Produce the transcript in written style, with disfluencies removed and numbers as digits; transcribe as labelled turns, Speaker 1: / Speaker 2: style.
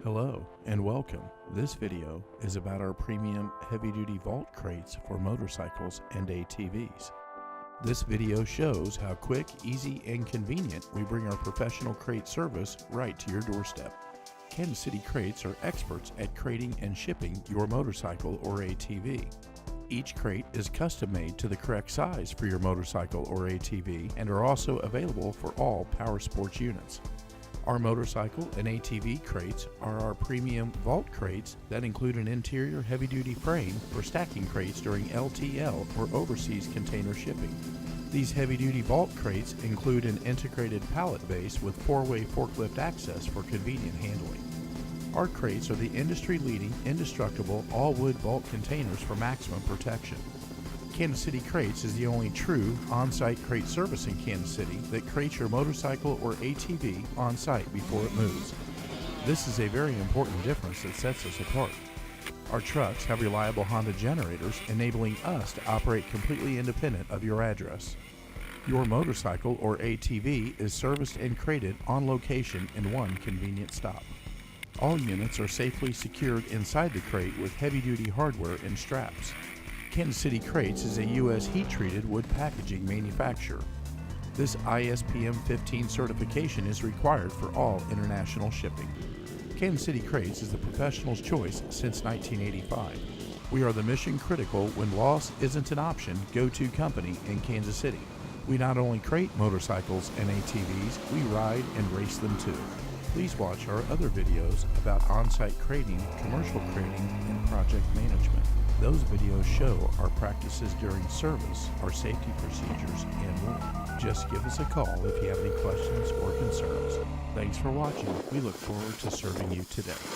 Speaker 1: Hello and welcome. This video is about our premium heavy-duty vault crates for motorcycles and ATVs. This video shows how quick, easy, and convenient we bring our professional crate service right to your doorstep. Kansas City Crates are experts at crating and shipping your motorcycle or ATV. Each crate is custom made to the correct size for your motorcycle or ATV and are also available for all Powersports units. Our motorcycle and ATV crates are our premium vault crates that include an interior heavy-duty frame for stacking crates during LTL or overseas container shipping. These heavy-duty vault crates include an integrated pallet base with 4-way forklift access for convenient handling. Our crates are the industry-leading, indestructible, all-wood vault containers for maximum protection. Kansas City Crates is the only true on-site crate service in Kansas City that crates your motorcycle or ATV on-site before it moves. This is a very important difference that sets us apart. Our trucks have reliable Honda generators, enabling us to operate completely independent of your address. Your motorcycle or ATV is serviced and crated on location in one convenient stop. All units are safely secured inside the crate with heavy-duty hardware and straps. Kansas City Crates is a U.S. heat-treated wood packaging manufacturer. This ISPM 15 certification is required for all international shipping. Kansas City Crates is the professional's choice since 1985. We are the mission-critical, when loss isn't an option, go-to company in Kansas City. We not only crate motorcycles and ATVs, we ride and race them too. Please watch our other videos about on-site crating, commercial crating, and project management. Those videos show our practices during service, our safety procedures, and more. Just give us a call if you have any questions or concerns. Thanks for watching. We look forward to serving you today.